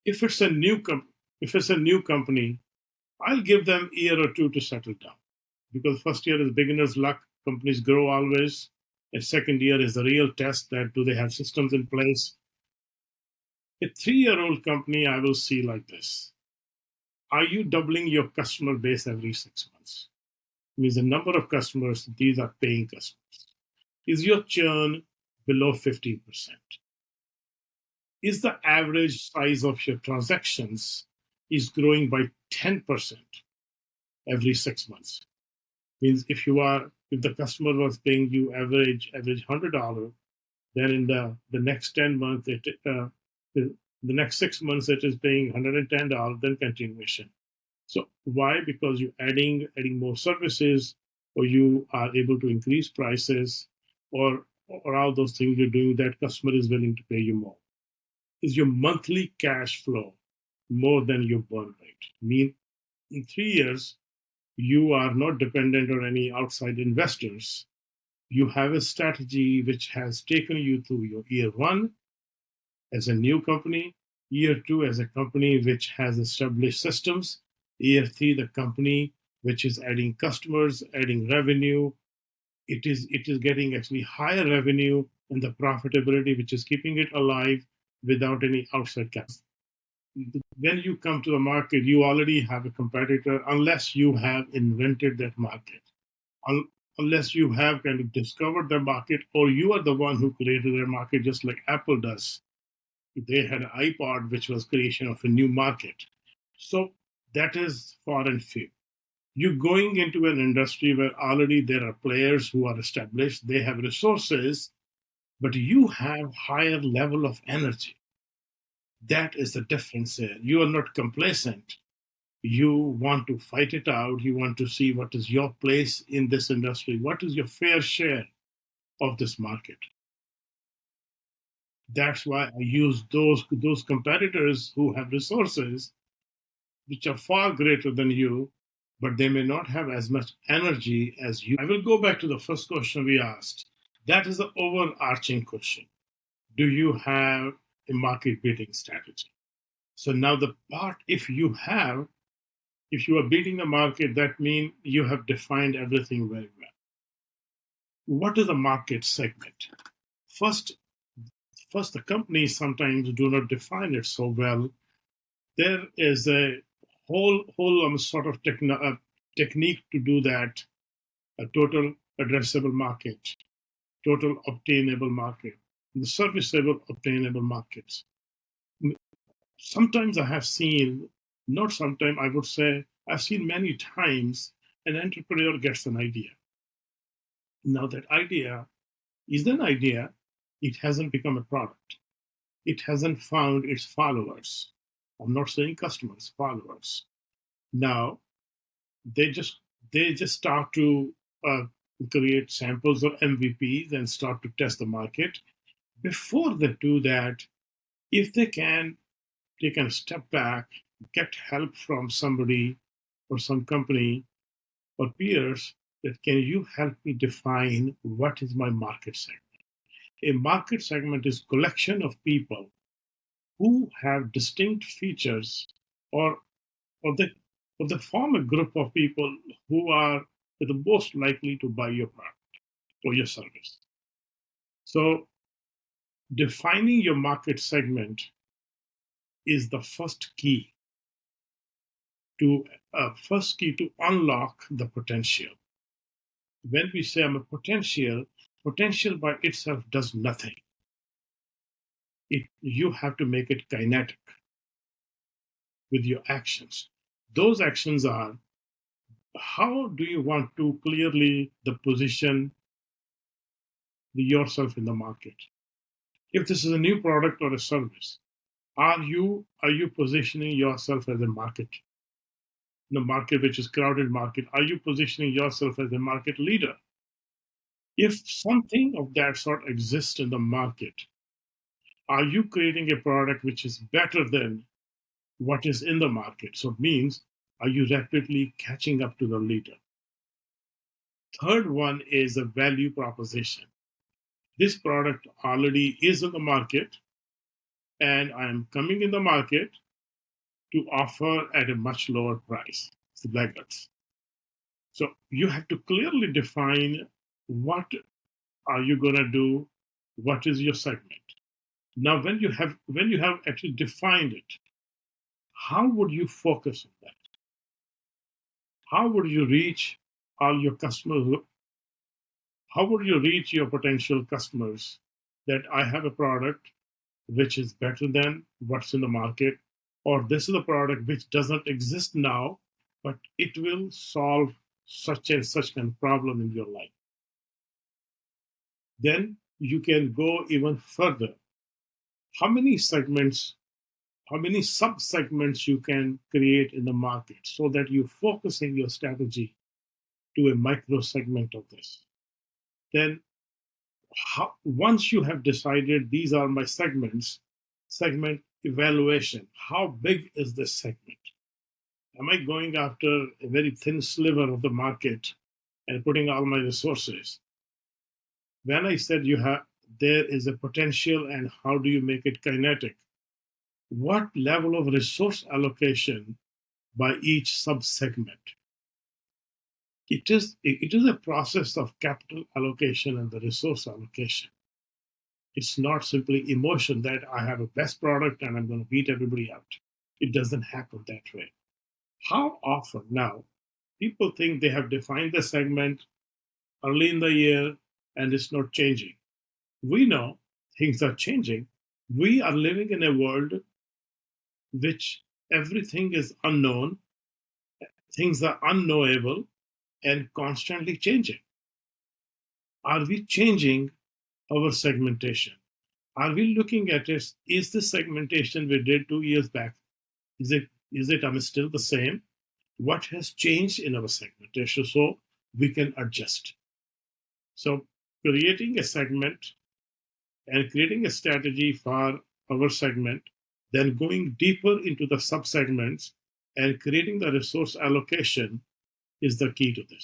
If it's a new company, I'll give them a year or two to settle down, because first year is beginner's luck. Companies grow always. And second year is the real test, that do they have systems in place. A 3-year-old company, I will see like this. Are you doubling your customer base every 6 months? Means the number of customers, these are paying customers. Is your churn below 15%? Is the average size of your transactions is growing by 10% every 6 months? Means if the customer was paying you average $100, then in the next 10 months, the next 6 months it is paying $110, then continuation. So why? Because you're adding more services, or you are able to increase prices, or all those things you're doing, that customer is willing to pay you more. Is your monthly cash flow more than your burn rate? Mean in 3 years, you are not dependent on any outside investors. You have a strategy which has taken you through your year one as a new company, year two as a company which has established systems, year three, the company which is adding customers, adding revenue. It is getting actually higher revenue, and the profitability which is keeping it alive without any outside capital. When you come to the market, you already have a competitor, unless you have invented that market, unless you have kind of discovered the market, or you are the one who created their market, just like Apple does. They had an iPod, which was creation of a new market. So that is far and few. You're going into an industry where already there are players who are established, they have resources, but you have higher level of energy. That is the difference here. You are not complacent. You want to fight it out. You want to see what is your place in this industry. What is your fair share of this market? That's why I use those competitors who have resources which are far greater than you, but they may not have as much energy as you. I will go back to the first question we asked. That is the overarching question. Do you have a market beating strategy? So now the part, if you are beating the market, that means you have defined everything very well. What is a market segment? First, the companies sometimes do not define it so well. There is a whole sort of technique to do that. A total addressable market, total obtainable market, the serviceable obtainable markets. Sometimes I have seen, not sometimes, I would say, I've seen many times an entrepreneur gets an idea. Now that idea is an idea, it hasn't become a product. It hasn't found its followers. I'm not saying customers, followers. Now they just start to create samples or MVPs and start to test the market. Before they do that, if they can take a step back, get help from somebody or some company or peers, that can you help me define what is my market segment? A market segment is collection of people who have distinct features, or or they form a group of people who are the most likely to buy your product or your service. So defining your market segment is the first key to unlock the potential. When we say I'm a potential by itself does nothing. You have to make it kinetic with your actions. Those actions are, how do you want to clearly the position yourself in the market? If this is a new product or a service, are you positioning yourself as a market? The market which is crowded market, are you positioning yourself as a market leader? If something of that sort exists in the market, are you creating a product which is better than what is in the market? So it means, are you rapidly catching up to the leader? Third one is a value proposition. This product already is in the market, and I'm coming in the market, to offer at a much lower price. It's the laggards. So you have to clearly define what are you going to do, what is your segment. Now, when you have actually defined it, how would you focus on that? How would you reach all your customers? How would you reach your potential customers that I have a product which is better than what's in the market, or this is a product which doesn't exist now, but it will solve such and such kind of problem in your life? Then you can go even further. How many segments, how many sub segments you can create in the market so that you focusing your strategy to a micro segment of this? Then once you have decided these are my segments, segment evaluation. How big is this segment? Am I going after a very thin sliver of the market and putting all my resources? When I said there is a potential and how do you make it kinetic? What level of resource allocation by each sub-segment? It is a process of capital allocation and the resource allocation. It's not simply emotion that I have a best product and I'm going to beat everybody out. It doesn't happen that way. How often now people think they have defined the segment early in the year and it's not changing? We know things are changing. We are living in a world which everything is unknown, things are unknowable and constantly changing. Are we changing our segmentation? Are we looking at it? Is the segmentation we did 2 years back? Is it still the same? What has changed in our segmentation so we can adjust? So creating a segment and creating a strategy for our segment, then going deeper into the sub segments and creating the resource allocation is the key to this.